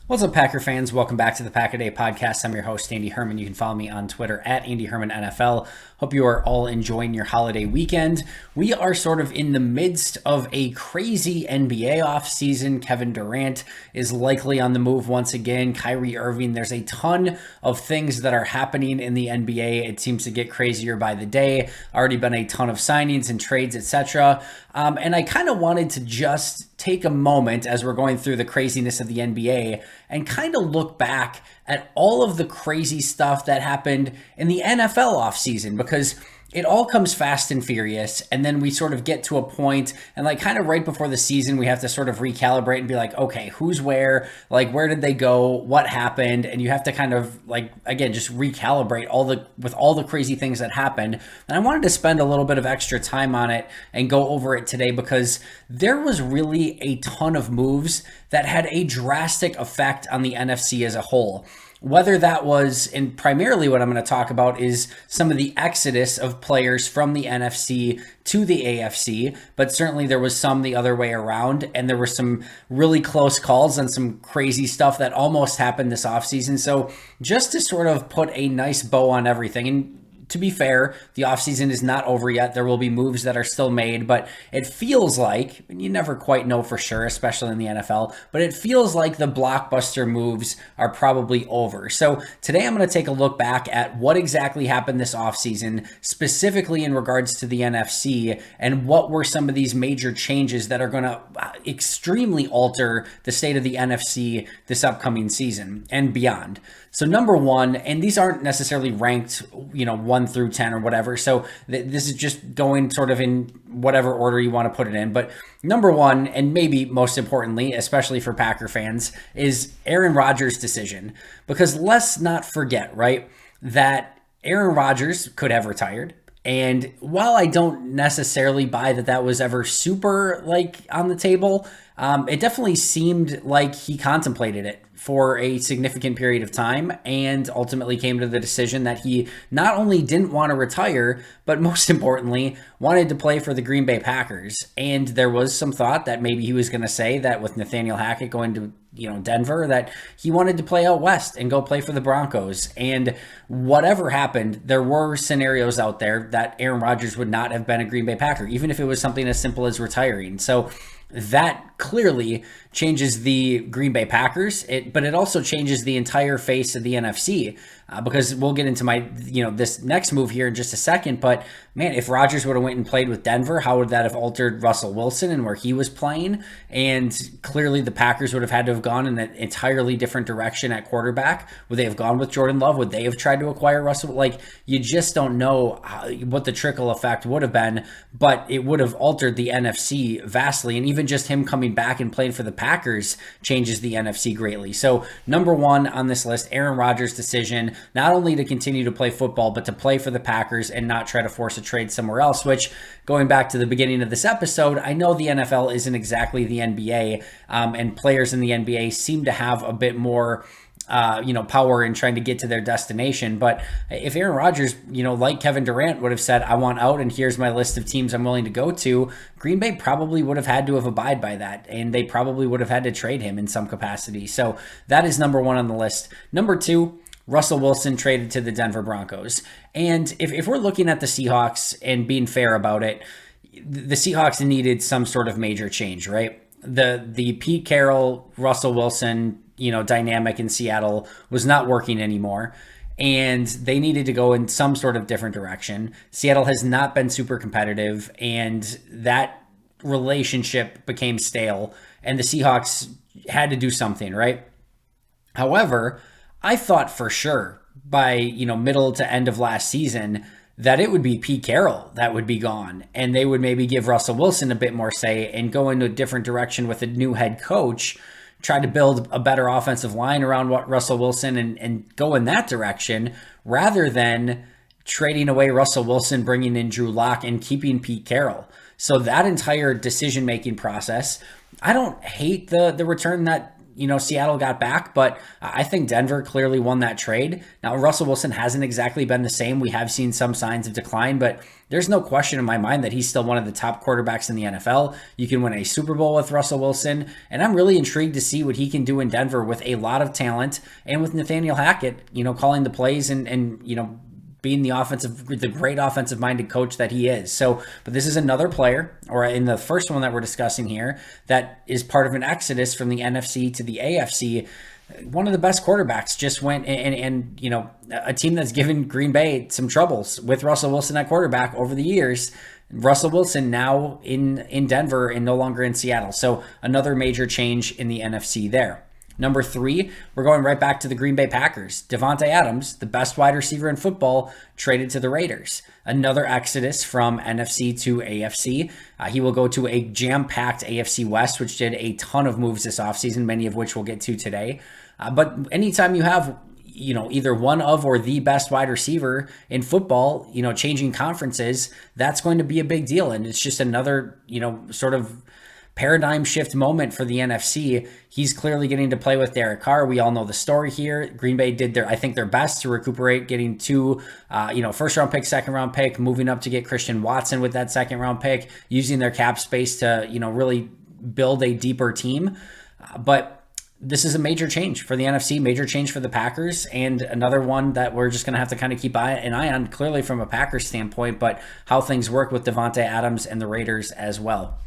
What's up, Packer fans? Welcome back to the Pack a Day podcast. I'm your host, Andy Herman. You can follow me on Twitter at Andy Herman NFL. Hope you are all enjoying your holiday weekend. We are sort of in the midst of a crazy NBA offseason. Kevin Durant is likely on the move once again. Kyrie Irving. There's a ton of things that are happening in the NBA. It seems to get crazier by the day. Already been a ton of signings and trades, etc. And I kind of wanted to just take a moment as we're going through the craziness of the NBA and kind of look back at all of the crazy stuff that happened in the NFL offseason, because it all comes fast and furious, and then we sort of get to a point, and like kind of right before the season, we have to sort of recalibrate and be like, okay, who's where? Like, where did they go? What happened? And you have to kind of like, again, just recalibrate with all the crazy things that happened. And I wanted to spend a little bit of extra time on it and go over it today, because there was really a ton of moves that had a drastic effect on the NFC as a whole. Whether that was, and primarily what I'm going to talk about is some of the exodus of players from the NFC to the AFC, but certainly there was some the other way around, and there were some really close calls and some crazy stuff that almost happened this offseason. So just to sort of put a nice bow on everything, and to be fair, the offseason is not over yet. There will be moves that are still made, but it feels like, and you never quite know for sure, especially in the NFL, but it feels like the blockbuster moves are probably over. So today I'm going to take a look back at what exactly happened this offseason, specifically in regards to the NFC, and what were some of these major changes that are going to extremely alter the state of the NFC this upcoming season and beyond. So number one, and these aren't necessarily ranked, 1 through 10 or whatever. So this is just going sort of in whatever order you want to put it in. But number one, and maybe most importantly, especially for Packer fans, is Aaron Rodgers' decision. Because let's not forget, right, that Aaron Rodgers could have retired. And while I don't necessarily buy that that was ever super on the table, it definitely seemed like he contemplated it for a significant period of time and ultimately came to the decision that he not only didn't want to retire, but most importantly, wanted to play for the Green Bay Packers. And there was some thought that maybe he was going to say that with Nathaniel Hackett going to Denver, that he wanted to play out west and go play for the Broncos. And whatever happened, there were scenarios out there that Aaron Rodgers would not have been a Green Bay Packer, even if it was something as simple as retiring. So that clearly changes the Green Bay Packers, but it also changes the entire face of the NFC, because we'll get into this next move here in just a second. But man, if Rodgers would have went and played with Denver, how would that have altered Russell Wilson and where he was playing? And clearly the Packers would have had to have gone in an entirely different direction at quarterback. Would they have gone with Jordan Love? Would they have tried to acquire Russell? You just don't know what the trickle effect would have been, but it would have altered the NFC vastly. And even just him coming back and playing for the Packers changes the NFC greatly. So number one on this list, Aaron Rodgers' decision, not only to continue to play football, but to play for the Packers and not try to force a trade somewhere else, which, going back to the beginning of this episode, I know the NFL isn't exactly the NBA, and players in the NBA seem to have a bit more power in trying to get to their destination. But if Aaron Rodgers, like Kevin Durant would have said, I want out and here's my list of teams I'm willing to go to, Green Bay probably would have had to have abided by that, and they probably would have had to trade him in some capacity. So that is number one on the list. Number two, Russell Wilson traded to the Denver Broncos. And if we're looking at the Seahawks and being fair about it, the Seahawks needed some sort of major change, right? The Pete Carroll, Russell Wilson, dynamic in Seattle was not working anymore, and they needed to go in some sort of different direction. Seattle has not been super competitive, and that relationship became stale, and the Seahawks had to do something, right? However, I thought for sure by, middle to end of last season that it would be Pete Carroll that would be gone, and they would maybe give Russell Wilson a bit more say and go into a different direction with a new head coach, try to build a better offensive line around Russell Wilson and go in that direction, rather than trading away Russell Wilson, bringing in Drew Lock, and keeping Pete Carroll. So that entire decision-making process, I don't hate the return that Seattle got back, but I think Denver clearly won that trade. Now, Russell Wilson hasn't exactly been the same. We have seen some signs of decline, but there's no question in my mind that he's still one of the top quarterbacks in the NFL. You can win a Super Bowl with Russell Wilson, and I'm really intrigued to see what he can do in Denver with a lot of talent and with Nathaniel Hackett, calling the plays and being the great offensive minded coach that he is. So, but this is another player, or in the first one that we're discussing here, that is part of an exodus from the NFC to the AFC. One of the best quarterbacks just went and a team that's given Green Bay some troubles with Russell Wilson at quarterback over the years. Russell Wilson now in Denver and no longer in Seattle. So another major change in the NFC there. Number 3, we're going right back to the Green Bay Packers. Davante Adams, the best wide receiver in football, traded to the Raiders. Another exodus from NFC to AFC. He will go to a jam-packed AFC West, which did a ton of moves this offseason, many of which we'll get to today. But anytime you have either one of or the best wide receiver in football, changing conferences, that's going to be a big deal. And it's just another, sort of paradigm shift moment for the NFC. He's clearly getting to play with Derek Carr. We all know the story here. Green Bay did their best to recuperate, getting 2, first round pick, second round pick, moving up to get Christian Watson with that second round pick, using their cap space to, really build a deeper team. But this is a major change for the NFC, major change for the Packers, and another one that we're just going to have to kind of keep an eye on, clearly from a Packers standpoint, but how things work with Davante Adams and the Raiders as well.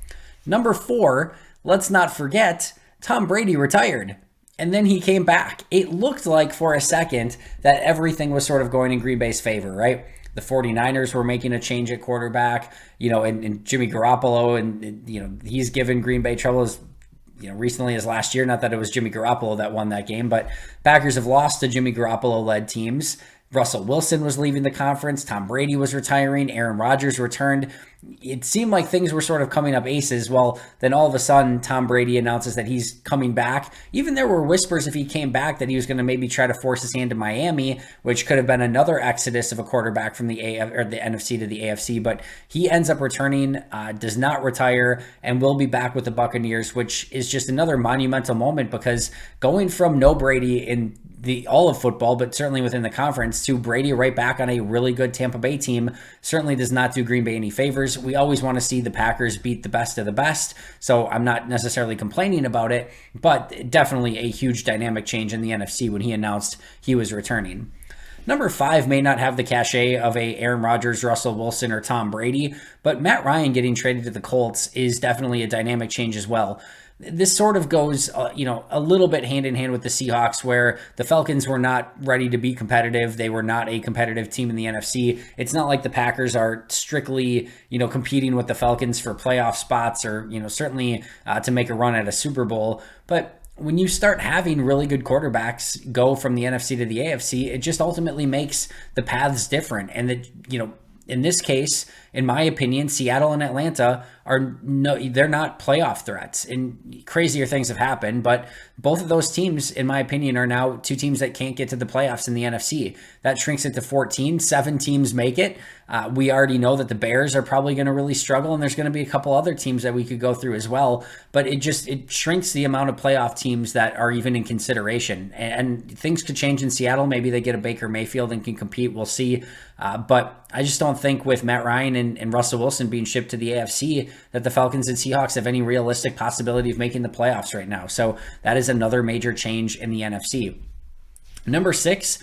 Number 4, let's not forget, Tom Brady retired, and then he came back. It looked like for a second that everything was sort of going in Green Bay's favor, right? The 49ers were making a change at quarterback, and Jimmy Garoppolo, and he's given Green Bay trouble as recently as last year. Not that it was Jimmy Garoppolo that won that game, but Packers have lost to Jimmy Garoppolo-led teams. Russell Wilson was leaving the conference. Tom Brady was retiring. Aaron Rodgers returned. It seemed like things were sort of coming up aces. Well, then all of a sudden, Tom Brady announces that he's coming back. Even there were whispers if he came back that he was going to maybe try to force his hand to Miami, which could have been another exodus of a quarterback from the NFC to the AFC. But he ends up returning, does not retire, and will be back with the Buccaneers, which is just another monumental moment, because going from no Brady in all of football, but certainly within the conference, to Brady right back on a really good Tampa Bay team certainly does not do Green Bay any favors. We always want to see the Packers beat the best of the best, so I'm not necessarily complaining about it, but definitely a huge dynamic change in the NFC when he announced he was returning. Number 5 may not have the cachet of a Aaron Rodgers, Russell Wilson, or Tom Brady, but Matt Ryan getting traded to the Colts is definitely a dynamic change as well. This sort of goes, a little bit hand in hand with the Seahawks, where the Falcons were not ready to be competitive. They were not a competitive team in the NFC. It's not like the Packers are strictly, competing with the Falcons for playoff spots or, certainly to make a run at a Super Bowl. But when you start having really good quarterbacks go from the NFC to the AFC, it just ultimately makes the paths different. And that, in this case, in my opinion, Seattle and Atlanta they're not playoff threats, and crazier things have happened, but both of those teams, in my opinion, are now 2 teams that can't get to the playoffs in the NFC. That shrinks it to 14. 7 teams make it. We already know that the Bears are probably going to really struggle, and there's going to be a couple other teams that we could go through as well, but it shrinks the amount of playoff teams that are even in consideration, and things could change in Seattle. Maybe they get a Baker Mayfield and can compete. We'll see, but I just don't think with Matt Ryan and Russell Wilson being shipped to the AFC that the Falcons and Seahawks have any realistic possibility of making the playoffs right now. So that is another major change in the NFC. Number 6,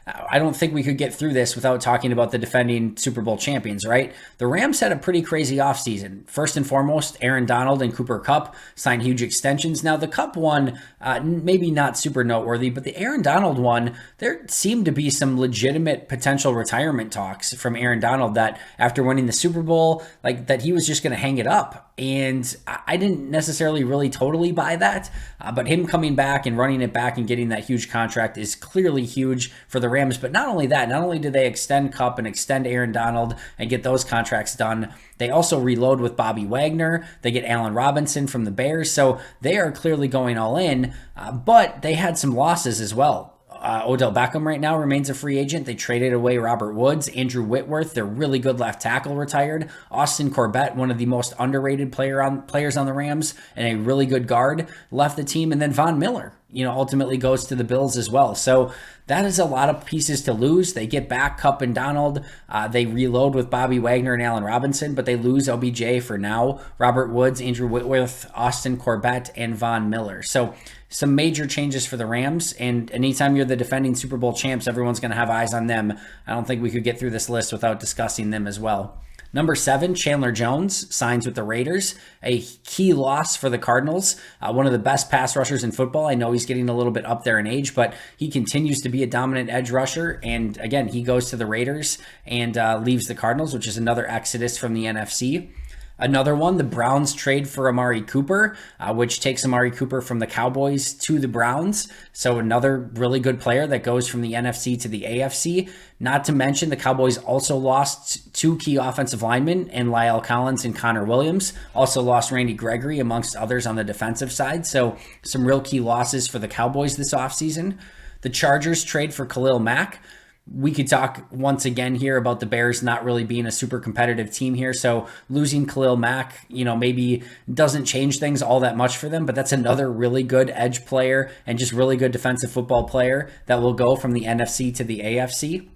I don't think we could get through this without talking about the defending Super Bowl champions, right? The Rams had a pretty crazy offseason. First and foremost, Aaron Donald and Cooper Kupp signed huge extensions. Now, the Kupp one, maybe not super noteworthy, but the Aaron Donald one, there seemed to be some legitimate potential retirement talks from Aaron Donald that after winning the Super Bowl, like that he was just going to hang it up. And I didn't necessarily really totally buy that, but him coming back and running it back and getting that huge contract is clearly huge for the Rams. But not only that, not only do they extend Kupp and extend Aaron Donald and get those contracts done, they also reload with Bobby Wagner. They get Allen Robinson from the Bears. So they are clearly going all in, but they had some losses as well. Odell Beckham right now remains a free agent. They traded away Robert Woods, Andrew Whitworth, their really good left tackle, retired. Austin Corbett, one of the most underrated players on the Rams, and a really good guard, left the team. And then Von Miller, ultimately goes to the Bills as well. So that is a lot of pieces to lose. They get back Kupp and Donald. They reload with Bobby Wagner and Allen Robinson, but they lose OBJ for now. Robert Woods, Andrew Whitworth, Austin Corbett, and Von Miller. So some major changes for the Rams. And anytime you're the defending Super Bowl champs, everyone's going to have eyes on them. I don't think we could get through this list without discussing them as well. Number 7, Chandler Jones signs with the Raiders, a key loss for the Cardinals. One of the best pass rushers in football. I know he's getting a little bit up there in age, but he continues to be a dominant edge rusher. And again, he goes to the Raiders and leaves the Cardinals, which is another exodus from the NFC. Another one, the Browns trade for Amari Cooper, which takes Amari Cooper from the Cowboys to the Browns. So another really good player that goes from the NFC to the AFC. Not to mention the Cowboys also lost 2 key offensive linemen in La'el Collins and Connor Williams. Also lost Randy Gregory, amongst others, on the defensive side. So some real key losses for the Cowboys this offseason. The Chargers trade for Khalil Mack. We could talk once again here about the Bears not really being a super competitive team here. So losing Khalil Mack, maybe doesn't change things all that much for them, but that's another really good edge player and just really good defensive football player that will go from the NFC to the AFC.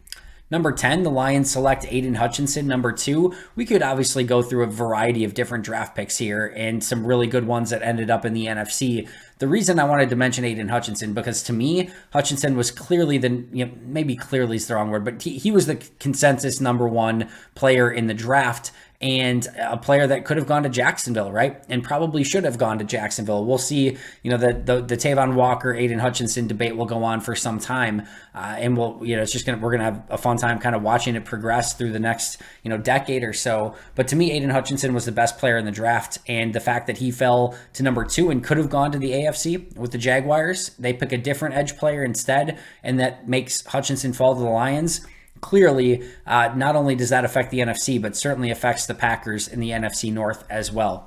Number 10, the Lions select Aiden Hutchinson. Number 2, we could obviously go through a variety of different draft picks here and some really good ones that ended up in the NFC. The reason I wanted to mention Aiden Hutchinson, because to me, Hutchinson was clearly maybe clearly is the wrong word, but he was the consensus number 1 player in the draft, and a player that could have gone to Jacksonville, right? And probably should have gone to Jacksonville. We'll see, the Tavon Walker, Aiden Hutchinson debate will go on for some time. And we're gonna have a fun time kind of watching it progress through the next, decade or so. But to me, Aiden Hutchinson was the best player in the draft. And the fact that he fell to number 2 and could have gone to the AFC with the Jaguars, they pick a different edge player instead. And that makes Hutchinson fall to the Lions. Clearly, not only does that affect the NFC, but certainly affects the Packers in the NFC North as well.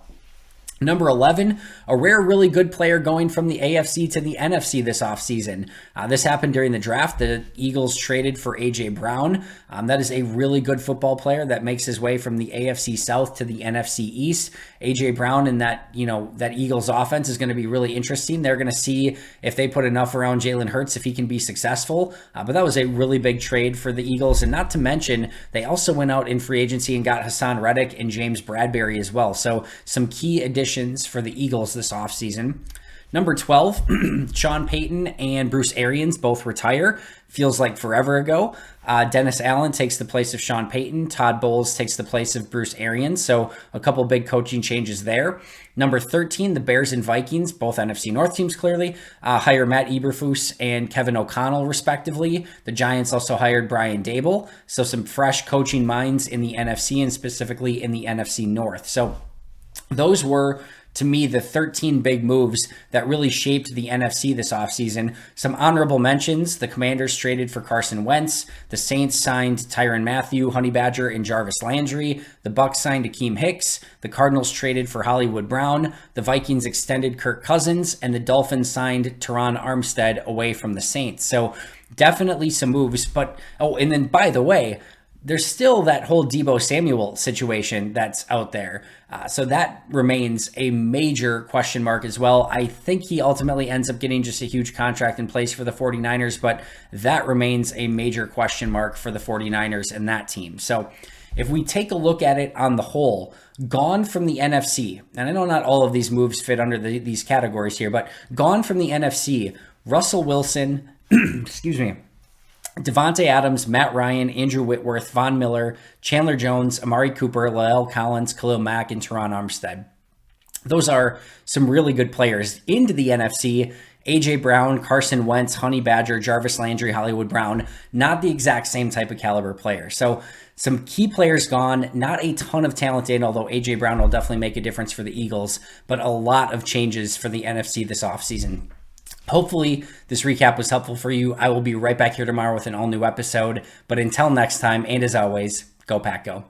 Number 11, a rare, really good player going from the AFC to the NFC this offseason. This happened during the draft. The Eagles traded for A.J. Brown. That is a really good football player that makes his way from the AFC South to the NFC East. A.J. Brown and that Eagles offense is going to be really interesting. They're going to see if they put enough around Jalen Hurts, if he can be successful. But that was a really big trade for the Eagles. And not to mention, they also went out in free agency and got Hassan Reddick and James Bradbury as well. So some key additions for the Eagles this offseason. Number 12, Sean Payton and Bruce Arians both retire. Feels like forever ago. Dennis Allen takes the place of Sean Payton. Todd Bowles takes the place of Bruce Arians. So a couple big coaching changes there. Number 13, the Bears and Vikings, both NFC North teams clearly, hire Matt Eberflus and Kevin O'Connell respectively. The Giants also hired Brian Dable. So some fresh coaching minds in the NFC and specifically in the NFC North. So those were, to me, the 13 big moves that really shaped the NFC this offseason. Some honorable mentions: the Commanders traded for Carson Wentz. The Saints signed Tyrann Mathieu, Honey Badger, and Jarvis Landry. The Bucs signed Akeem Hicks. The Cardinals traded for Hollywood Brown. The Vikings extended Kirk Cousins. And the Dolphins signed Teron Armstead away from the Saints. So definitely some moves. But, and then, by the way, there's still that whole Deebo Samuel situation that's out there. So that remains a major question mark as well. I think he ultimately ends up getting just a huge contract in place for the 49ers, but that remains a major question mark for the 49ers and that team. So if we take a look at it on the whole, gone from the NFC, and I know not all of these moves fit under these categories here, but gone from the NFC, Russell Wilson, excuse me, Davante Adams, Matt Ryan, Andrew Whitworth, Von Miller, Chandler Jones, Amari Cooper, La'el Collins, Khalil Mack, and Teron Armstead. Those are some really good players. Into the NFC, A.J. Brown, Carson Wentz, Honey Badger, Jarvis Landry, Hollywood Brown, not the exact same type of caliber player. So some key players gone, not a ton of talent in, although A.J. Brown will definitely make a difference for the Eagles, but a lot of changes for the NFC this offseason. Hopefully this recap was helpful for you. I will be right back here tomorrow with an all-new episode. But until next time, and as always, go Pack Go.